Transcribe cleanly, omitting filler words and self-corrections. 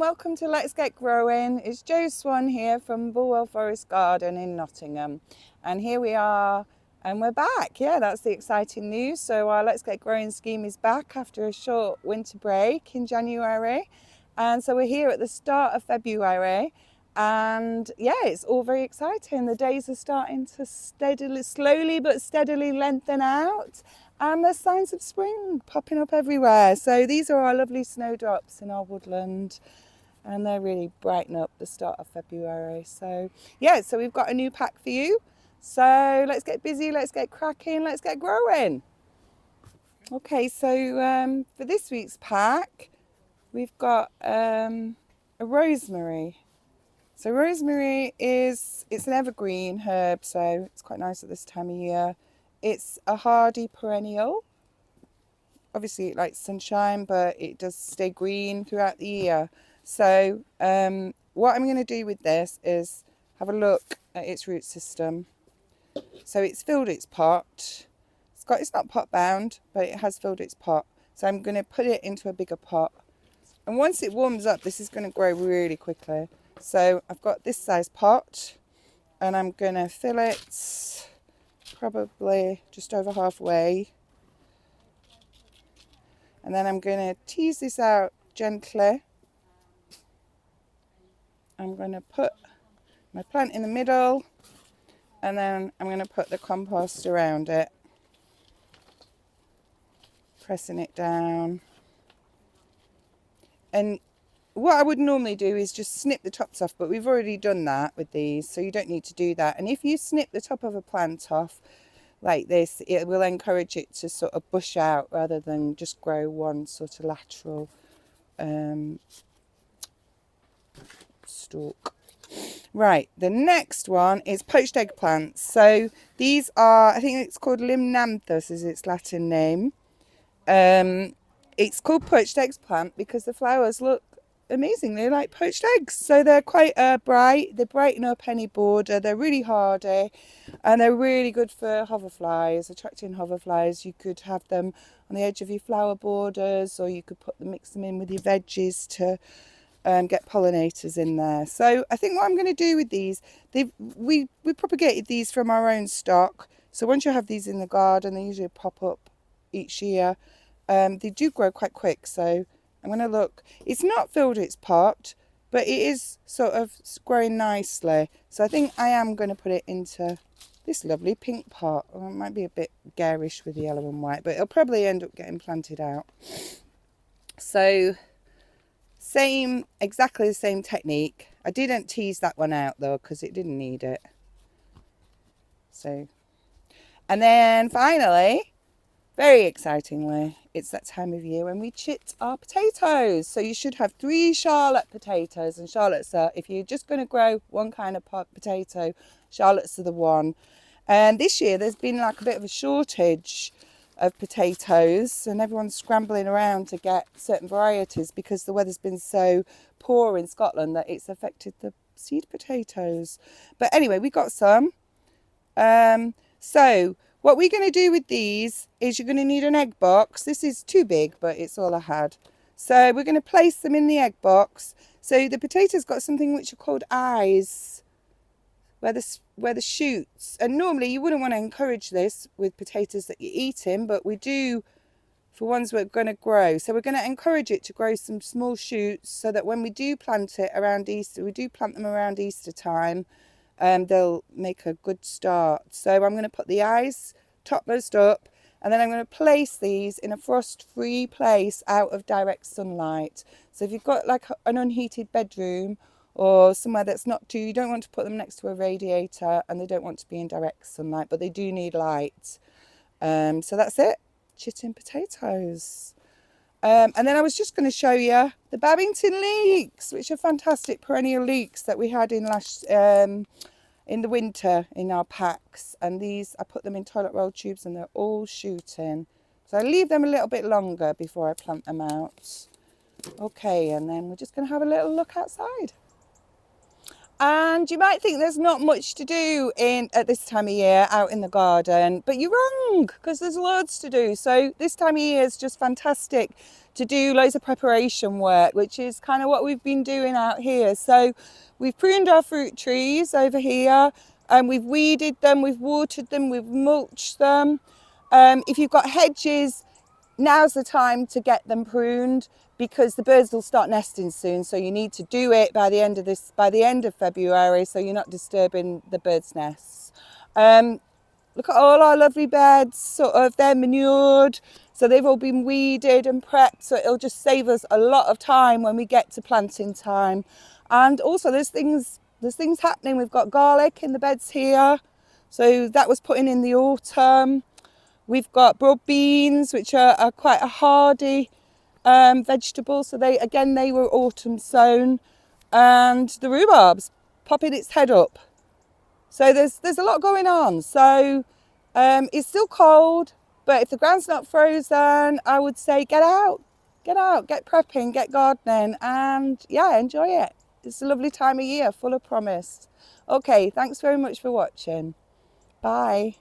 welcome to Let's Get Growing. It's Jo Swann here from Bulwell Forest Garden in Nottingham. And here we are, and we're back. Yeah, that's the exciting news. So our Let's Get Growing scheme is back after a short winter break in January. And so we're here at the start of February. And yeah, it's all very exciting. The days are starting to slowly but steadily lengthen out. And there's signs of spring popping up everywhere. So these are our lovely snowdrops in our woodland, and they really brighten up the start of February. So yeah, so we've got a new pack for you. So let's get busy, let's get cracking, let's get growing. Okay, so for this week's pack, we've got a rosemary. So rosemary it's an evergreen herb, so it's quite nice at this time of year. It's a hardy perennial. Obviously it likes sunshine, but it does stay green throughout the year. So what I'm going to do with this is have a look at its root system. So it's filled its pot. It's not pot bound, but it has filled its pot. So I'm going to put it into a bigger pot. And once it warms up, this is going to grow really quickly. So I've got this size pot, and I'm going to fill it probably just over halfway, and then I'm going to tease this out gently. I'm going to put my plant in the middle, and then I'm going to put the compost around it, pressing it down. And what I would normally do is just snip the tops off, but we've already done that with these, so you don't need to do that. And if you snip the top of a plant off like this, it will encourage it to sort of bush out rather than just grow one sort of lateral stalk. Right, the next one is poached egg plants. So these are, I think it's called Limnanthus is its Latin name. It's called poached egg plant because the flowers look amazingly like poached eggs. So they're quite bright, they brighten up any border, they're really hardy, and they're really good for hoverflies, attracting hoverflies. You could have them on the edge of your flower borders, or you could mix them in with your veggies to get pollinators in there. So I think what I'm going to do with these, we propagated these from our own stock. So once you have these in the garden, they usually pop up each year. They do grow quite quick, so I'm going to look. It's not filled its pot, but it is sort of growing nicely. So I think I am going to put it into this lovely pink pot. Well, it might be a bit garish with the yellow and white, but it'll probably end up getting planted out. So exactly the same technique. I didn't tease that one out though, because it didn't need it. So, and then finally, very excitingly, it's that time of year when we chit our potatoes. So you should have 3 Charlotte potatoes, and Charlottes are, if you're just going to grow one kind of potato, Charlottes are the one. And this year there's been like a bit of a shortage of potatoes, and everyone's scrambling around to get certain varieties because the weather's been so poor in Scotland that it's affected the seed potatoes. But anyway, we got some. So what we're going to do with these is you're going to need an egg box. This is too big, but it's all I had. So we're going to place them in the egg box. So the potatoes got something which are called eyes, where the shoots. And normally you wouldn't want to encourage this with potatoes that you're eating, but we do for ones we're going to grow. So we're going to encourage it to grow some small shoots, so that when we do plant it around Easter, we do plant them around Easter time, they'll make a good start. So I'm going to put the eyes topmost up, and then I'm going to place these in a frost-free place out of direct sunlight. So if you've got like an unheated bedroom or somewhere that's not too, you don't want to put them next to a radiator, and they don't want to be in direct sunlight, but they do need light. So that's it, chitting potatoes. And then I was just going to show you the Babbington Leeks, which are fantastic perennial leeks that we had in the winter in our packs. And these, I put them in toilet roll tubes, and they're all shooting. So I leave them a little bit longer before I plant them out. Okay, and then we're just going to have a little look outside. And you might think there's not much to do at this time of year out in the garden, but you're wrong, because there's loads to do. So this time of year is just fantastic to do loads of preparation work, which is kind of what we've been doing out here. So we've pruned our fruit trees over here, and we've weeded them, we've watered them, we've mulched them. If you've got hedges, now's the time to get them pruned, because the birds will start nesting soon, so you need to do it by the end of February, so you're not disturbing the birds' nests. Look at all our lovely beds, they're manured, so they've all been weeded and prepped, so it'll just save us a lot of time when we get to planting time. And also there's things happening. We've got garlic in the beds here, so that was put in the autumn. We've got broad beans, which are quite a hardy vegetable, so they were autumn sown. And the rhubarb's popping its head up, so there's a lot going on. So it's still cold, but if the ground's not frozen, I would say get out, get prepping, get gardening, and yeah, enjoy it. It's a lovely time of year, full of promise. Okay, thanks very much for watching. Bye.